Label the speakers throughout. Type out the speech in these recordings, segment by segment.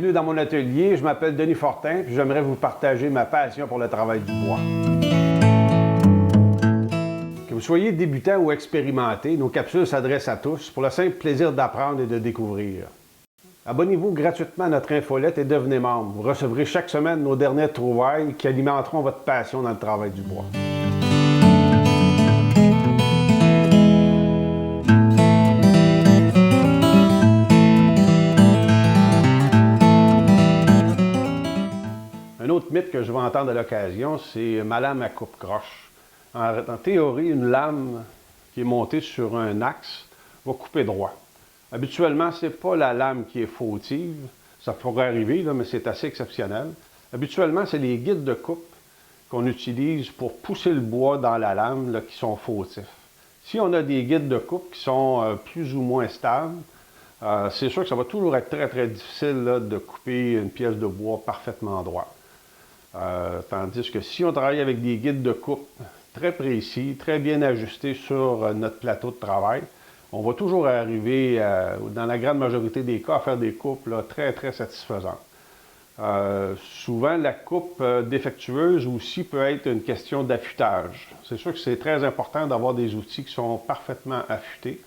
Speaker 1: Bienvenue dans mon atelier, je m'appelle Denis Fortin puis j'aimerais vous partager ma passion pour le travail du bois. Que vous soyez débutant ou expérimenté, nos capsules s'adressent à tous pour le simple plaisir d'apprendre et de découvrir. Abonnez-vous gratuitement à notre infolette et devenez membre. Vous recevrez chaque semaine nos dernières trouvailles qui alimenteront votre passion dans le travail du bois. Un autre mythe que je vais entendre à l'occasion, c'est ma lame à coupe-croche. En théorie, une lame qui est montée sur un axe va couper droit. Habituellement, ce n'est pas la lame qui est fautive. Ça pourrait arriver, là, mais c'est assez exceptionnel. Habituellement, c'est les guides de coupe qu'on utilise pour pousser le bois dans la lame là, qui sont fautifs. Si on a des guides de coupe qui sont plus ou moins stables, c'est sûr que ça va toujours être très, très difficile là, de couper une pièce de bois parfaitement droite. Tandis que si on travaille avec des guides de coupe très précis, très bien ajustés sur notre plateau de travail, on va toujours arriver, dans la grande majorité des cas, à faire des coupes là, très, très satisfaisantes. Souvent, la coupe défectueuse aussi peut être une question d'affûtage. C'est sûr que c'est très important d'avoir des outils qui sont parfaitement affûtés.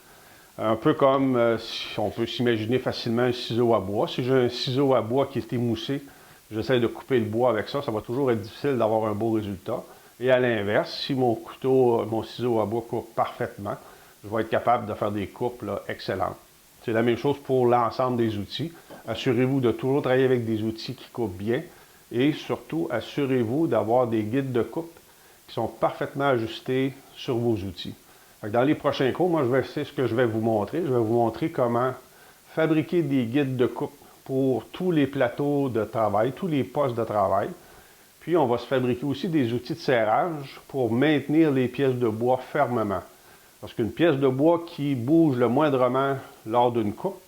Speaker 1: Un peu comme, si on peut s'imaginer facilement un ciseau à bois. Si j'ai un ciseau à bois qui est émoussé, j'essaie de couper le bois avec ça, ça va toujours être difficile d'avoir un beau résultat. Et à l'inverse, si mon ciseau à bois coupe parfaitement, je vais être capable de faire des coupes là, excellentes. C'est la même chose pour l'ensemble des outils. Assurez-vous de toujours travailler avec des outils qui coupent bien et surtout, assurez-vous d'avoir des guides de coupe qui sont parfaitement ajustés sur vos outils. Dans les prochains cours, moi, c'est ce que je vais vous montrer. Je vais vous montrer comment fabriquer des guides de coupe pour tous les plateaux de travail, tous les postes de travail. Puis, on va se fabriquer aussi des outils de serrage pour maintenir les pièces de bois fermement. Parce qu'une pièce de bois qui bouge le moindrement lors d'une coupe,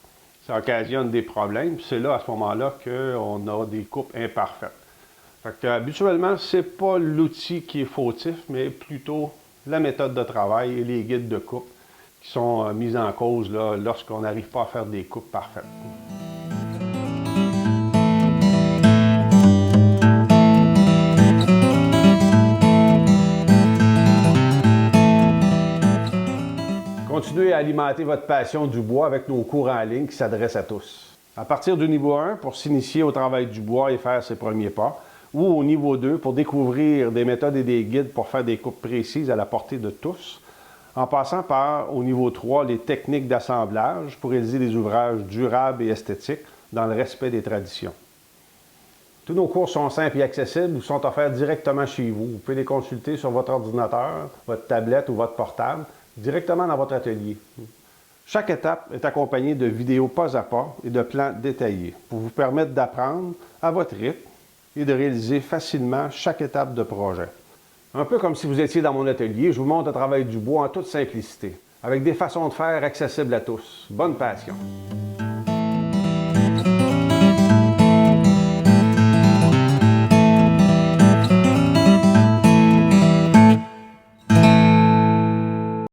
Speaker 1: ça occasionne des problèmes. C'est là, à ce moment-là, qu'on a des coupes imparfaites. Fait que, habituellement, ce n'est pas l'outil qui est fautif, mais plutôt la méthode de travail et les guides de coupe qui sont mis en cause là, lorsqu'on n'arrive pas à faire des coupes parfaites. Continuez à alimenter votre passion du bois avec nos cours en ligne qui s'adressent à tous. À partir du niveau 1, pour s'initier au travail du bois et faire ses premiers pas, ou au niveau 2, pour découvrir des méthodes et des guides pour faire des coupes précises à la portée de tous, en passant par, au niveau 3, les techniques d'assemblage pour réaliser des ouvrages durables et esthétiques dans le respect des traditions. Tous nos cours sont simples et accessibles ou sont offerts directement chez vous. Vous pouvez les consulter sur votre ordinateur, votre tablette ou votre portable, directement dans votre atelier. Chaque étape est accompagnée de vidéos pas à pas et de plans détaillés pour vous permettre d'apprendre à votre rythme et de réaliser facilement chaque étape de projet. Un peu comme si vous étiez dans mon atelier, je vous montre le travail du bois en toute simplicité, avec des façons de faire accessibles à tous. Bonne passion!